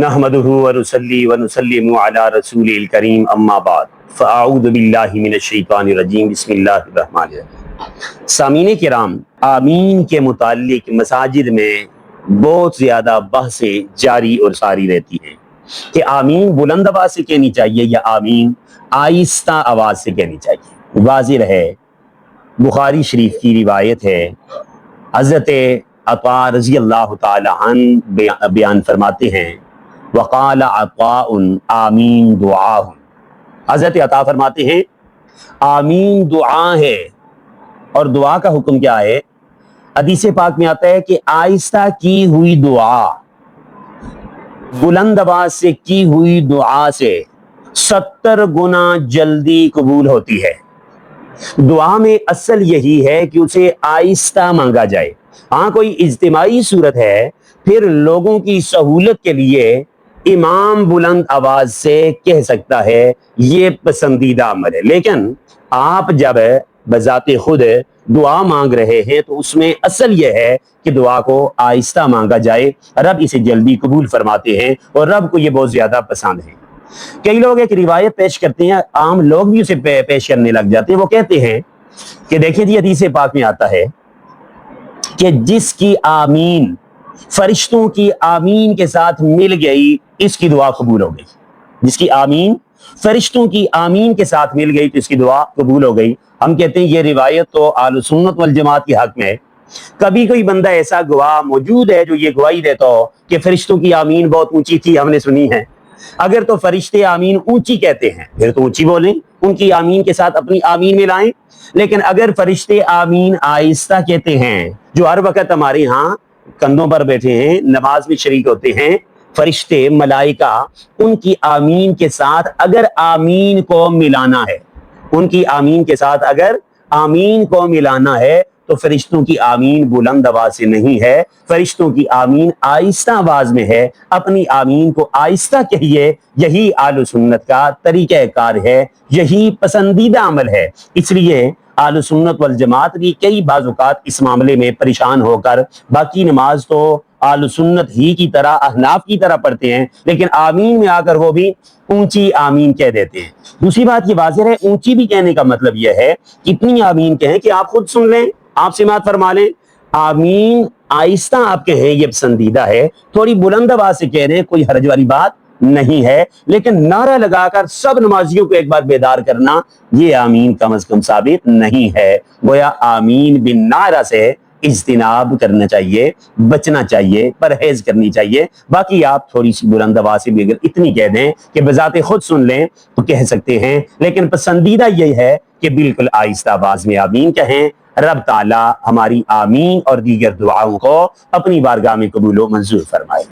नहमदुहु व नुसल्ली व नुसल्लिमु अला रसूलिल करीम अम्मा बाद फ़अऊज़ु बिल्लाहि मिनश शैतानिर रजीम बिस्मिल्लाहिर रहमानिर रहीम। सामीने किराम, आमीन के मुताल्लिक मसाजिद में बहुत ज़्यादा बहसें जारी और सारी रहती हैं कि आमीन बुलंद आवाज़ से कहनी चाहिए या आमीन आहिस्ता आवाज़ से कहनी चाहिए। वाज़िह है, बुखारी शरीफ की रिवायत है, हज़रत अता रज़ी अल्लाह ताला अन्हु बयान फरमाते हैं, वक़ाल अताउन आमीन दुआहुन। हज़रत अता फरमाते हैं आमीन दुआ है। और दुआ का हुक्म क्या है? हदीस पाक में आता है कि आहिस्ता की हुई दुआ, बुलंद आवाज से की हुई दुआ से 70 गुना जल्दी कबूल होती है। दुआ में असल यही है कि उसे आहिस्ता मांगा जाए। हाँ, कोई इज्तिमाई सूरत है, फिर लोगों की सहूलत के लिए इमाम बुलंद आवाज से कह सकता है, ये पसंदीदा अमल है। लेकिन आप जब बजाते खुद दुआ मांग रहे हैं तो उसमें असल यह है कि दुआ को आहिस्ता मांगा जाए। रब इसे जल्दी कबूल फरमाते हैं और रब को ये बहुत ज्यादा पसंद है। कई लोग एक रिवायत पेश करते हैं, आम लोग भी उसे पेश करने लग जाते हैं। वो कहते हैं कि देखिए जी, हदीस पाक में आता है कि जिसकी आमीन फरिश्तों की आमीन के साथ मिल गई, इसकी दुआ कबूल हो गई। जिसकी आमीन फरिश्तों की आमीन के साथ मिल गई तो इसकी दुआ कबूल हो गई। हम कहते हैं ये रिवायत तो आलु सुन्नत वल जमात के हक में है। कभी कोई बंदा ऐसा गवाह मौजूद है जो ये गवाही देता हो कि फरिश्तों की आमीन बहुत ऊंची थी, हमने सुनी है। अगर तो फरिश्ते आमीन ऊंची कहते हैं फिर तो ऊंची बोलें, उनकी आमीन के साथ अपनी आमीन मिलाएं। लेकिन अगर फरिश्ते आमीन आहिस्ता कहते हैं, जो हर वक्त हमारे यहाँ कंधों पर बैठे हैं, नमाज में शरीक होते हैं, फरिश्ते मलाइका, उनकी आमीन के साथ अगर आमीन को मिलाना है, उनकी आमीन के साथ अगर आमीन को मिलाना है तो फरिश्तों की आमीन बुलंद आवाज से नहीं है, फरिश्तों की आमीन आहिस्ता आवाज में है। अपनी आमीन को आहिस्ता कहिए, यही आलु सुन्नत का तरीका कार है, यही पसंदीदा अमल है। इसलिए आलु सुन्नत वल जमात भी कई बाज़ इस मामले में परेशान होकर बाकी नमाज तो आलु सुन्नत ही की तरह, अहनाफ की तरह पढ़ते हैं, लेकिन आमीन में आकर वो भी ऊंची आमीन कह देते हैं। दूसरी बात ये वाज़िह है, ऊंची भी कहने का मतलब यह है कि इतनी आमीन कहें कि आप खुद सुन लें, आप सिमात फरमा लें। आमीन आहिस्ता आप कहें, ये पसंदीदा है। थोड़ी बुलंद आवाज से कह रहे हैं, कोई हर्ज वाली बात नहीं है। लेकिन नारा लगाकर सब नमाजियों को एक बार बेदार करना, ये आमीन कम अज कम साबित नहीं है। गोया आमीन बिन नारा से इज्तिनाब करना चाहिए, बचना चाहिए, परहेज करनी चाहिए। बाकी आप थोड़ी सी बुलंद आवाज से भी अगर इतनी कह दें कि बजाते खुद सुन लें तो कह सकते हैं। लेकिन पसंदीदा यही है कि बिल्कुल आहिस्ता आवाज में आमीन कहें। रब ताला हमारी आमीन और दीगर दुआओं को अपनी बारगाह में कबूल व मंजूर फरमाए।